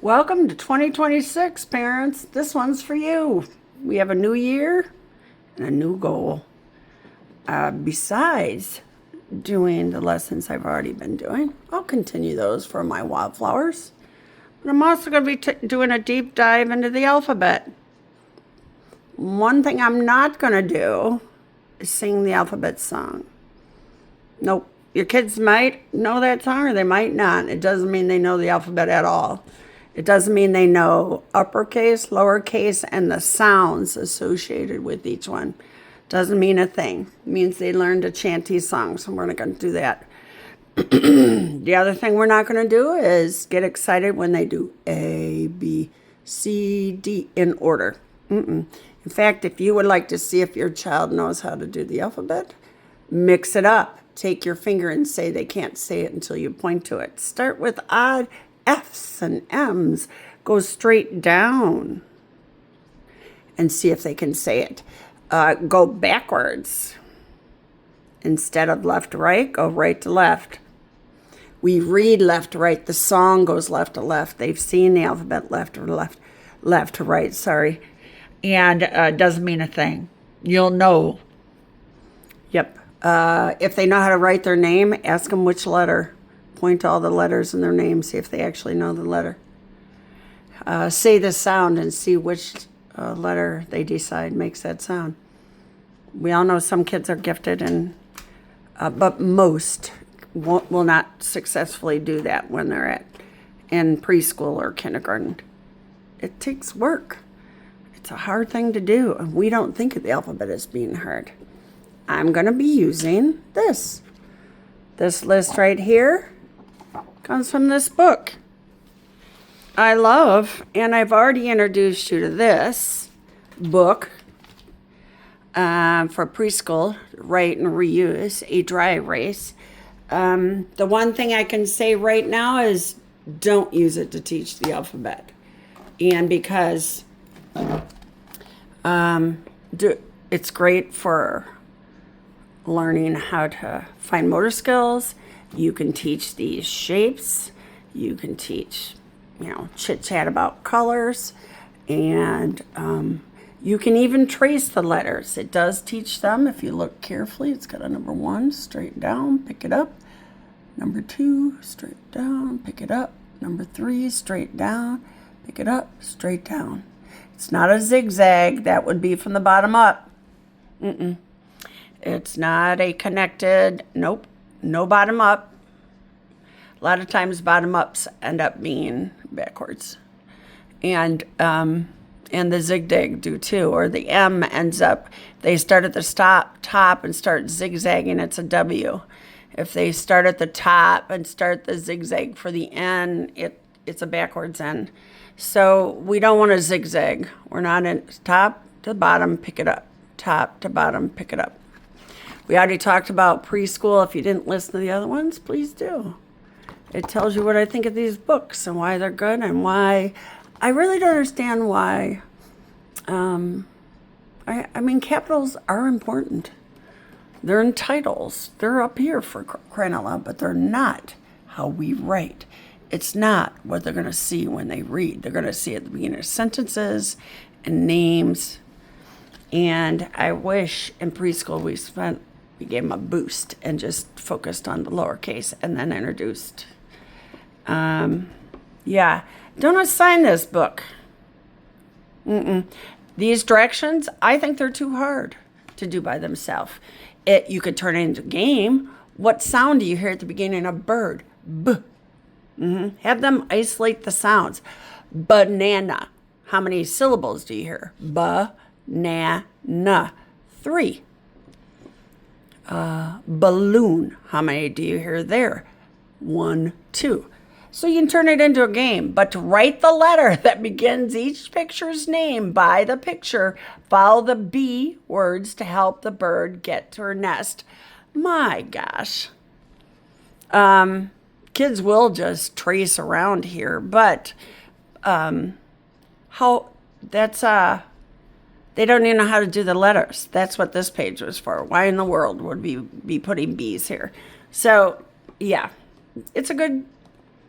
Welcome to 2026, parents. This one's for you. We have a new year and a new goal. Besides doing the lessons I've already been doing, I'll continue those for my wildflowers. But I'm also going to be doing a deep dive into the alphabet. One thing I'm not going to do is sing the alphabet song. Nope. Your kids might know that song or they might not. It doesn't mean they know the alphabet at all. It doesn't mean they know uppercase, lowercase, and the sounds associated with each one. Doesn't mean a thing. It means they learned a chant these songs, and we're not going to do that. The other thing we're not going to do is get excited when they do A, B, C, D in order. In fact, if you would like to see if your child knows how to do the alphabet, mix it up. Take your finger and say they can't say it until you point to it. Start with odd F's and M's. Go straight down and see if they can say it. Go backwards. Instead of left to right, go right to left. We read left to right. The song goes left to left. They've seen the alphabet left to right, sorry. And doesn't mean a thing. You'll know. Yep. If they know how to write their name, ask them which letter. Point to all the letters in their name, see if they actually know the letter. Say the sound and see which letter they decide makes that sound. We all know some kids are gifted, but most will not successfully do that when they're in preschool or kindergarten. It takes work. It's a hard thing to do, and we don't think of the alphabet as being hard. I'm going to be using this. This list right here comes from this book I love, and I've already introduced you to this book for preschool, Write and Reuse, A Dry Erase. The one thing I can say right now is don't use it to teach the alphabet. And because it's great for learning how to find motor skills. You can teach these shapes. You can teach, chit chat about colors. And you can even trace the letters. It does teach them if you look carefully. It's got a number 1, straight down, pick it up. Number 2, straight down, pick it up. Number 3, straight down, pick it up, straight down. It's not a zigzag. That would be from the bottom up. It's not a connected, nope, no bottom up. A lot of times bottom ups end up being backwards. And the zigzag do too, or the M ends up, they start at the top and start zigzagging, it's a W. If they start at the top and start the zigzag for the N, it's a backwards N. So we don't want to zigzag. We're not in top to bottom, pick it up. Top to bottom, pick it up. We already talked about preschool. If you didn't listen to the other ones, please do. It tells you what I think of these books and why they're good and why I really don't understand why. I mean, capitals are important. They're in titles. They're up here for crying out loud, but they're not how we write. It's not what they're going to see when they read. They're going to see at the beginning of sentences and names. And I wish in preschool we gave them a boost and just focused on the lowercase and then introduced. Don't assign this book. These directions, I think they're too hard to do by themselves. You could turn it into a game. What sound do you hear at the beginning of bird? B. Have them isolate the sounds. Banana. How many syllables do you hear? Ba-na-na. 3. Balloon. How many do you hear there? 1, 2. So you can turn it into a game, but to write the letter that begins each picture's name by the picture, follow the B words to help the bird get to her nest. My gosh. Kids will just trace around here, but they don't even know how to do the letters. That's what this page was for. Why in the world would we be putting B's here? So, yeah, it's a good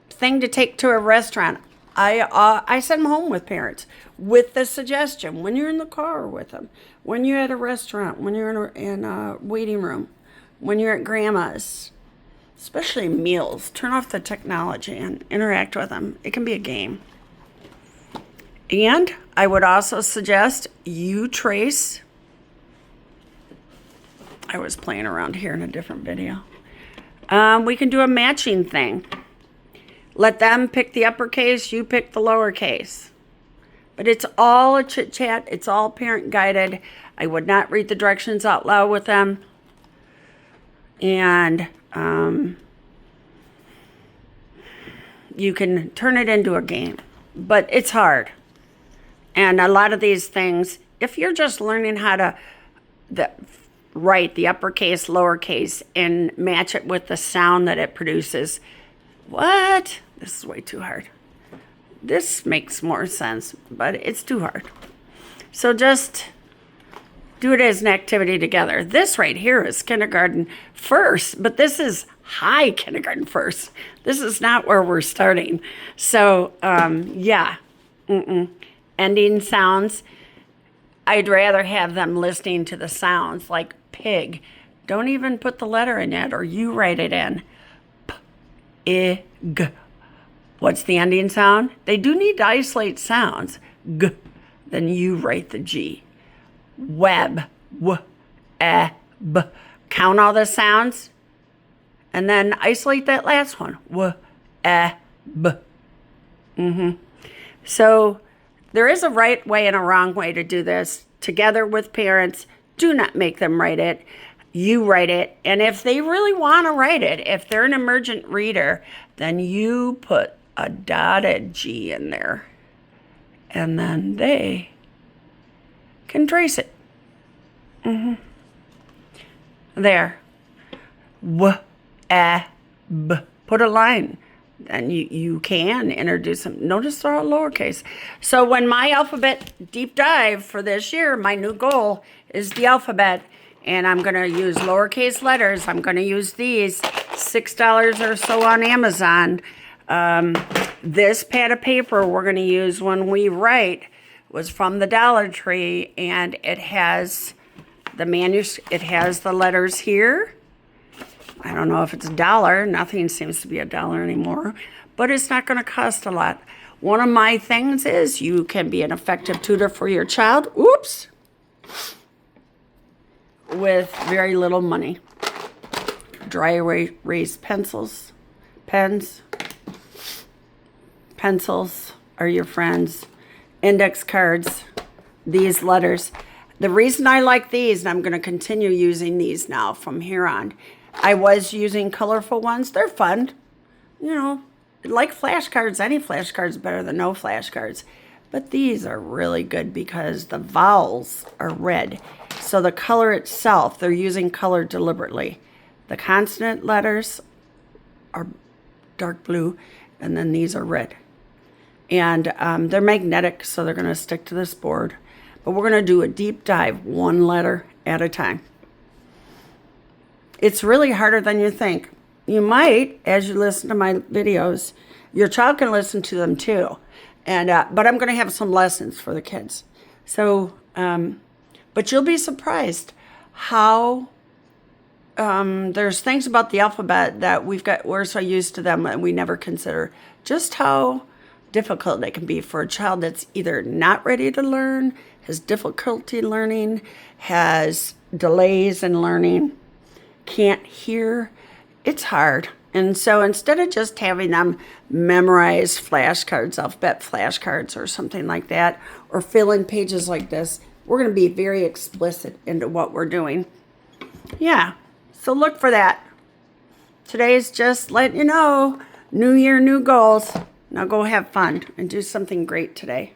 thing to take to a restaurant. I send them home with parents with the suggestion when you're in the car with them, when you're at a restaurant, when you're in a waiting room, when you're at grandma's, especially meals, turn off the technology and interact with them. It can be a game. And I would also suggest you trace. I was playing around here in a different video. We can do a matching thing. Let them pick the uppercase, you pick the lowercase. But it's all a chit chat. It's all parent guided. I would not read the directions out loud with them. And you can turn it into a game. But it's hard. And a lot of these things, if you're just learning how to write the uppercase, lowercase, and match it with the sound that it produces, what? This is way too hard. This makes more sense, but it's too hard. So just do it as an activity together. This right here is kindergarten first, but this is high kindergarten first. This is not where we're starting. So, yeah. Ending sounds. I'd rather have them listening to the sounds like pig. Don't even put the letter in yet, or you write it in. P, I, G. What's the ending sound? They do need to isolate sounds. G. Then you write the G. Web. W, E, B. Count all the sounds. And then isolate that last one. W, E, B. So there is a right way and a wrong way to do this. Together with parents, do not make them write it. You write it. And if they really want to write it, if they're an emergent reader, then you put a dotted G in there. And then they can trace it. There. W, E, B. Put a line. And you can introduce them. Notice they're all lowercase. So when my alphabet deep dive for this year, my new goal is the alphabet. And I'm going to use lowercase letters. I'm going to use these. $6 or so on Amazon. This pad of paper we're going to use when we write was from the Dollar Tree. And it has it has the letters here. I don't know if it's $1. Nothing seems to be $1 anymore, but it's not going to cost a lot. One of my things is you can be an effective tutor for your child. Oops. With very little money. Dry erase pencils, pens, pencils are your friends. Index cards, these letters. The reason I like these, and I'm going to continue using these now from here on, I was using colorful ones. They're fun. You know, like flashcards. Any flashcard's better than no flashcards. But these are really good because the vowels are red. So the color itself, they're using color deliberately. The consonant letters are dark blue, and then these are red. And they're magnetic, so they're going to stick to this board. But we're going to do a deep dive, one letter at a time. It's really harder than you think. You might, as you listen to my videos, your child can listen to them too. And but I'm going to have some lessons for the kids. So, but you'll be surprised how there's things about the alphabet that we're so used to them and we never consider just how difficult it can be for a child that's either not ready to learn, has difficulty learning, has delays in learning, can't hear. It's hard. And so instead of just having them memorize flashcards, alphabet flashcards or something like that, or fill in pages like this, we're going to be very explicit into what we're doing. Yeah, so look for that. Today's just letting you know, new year, new goals. Now go have fun and do something great today.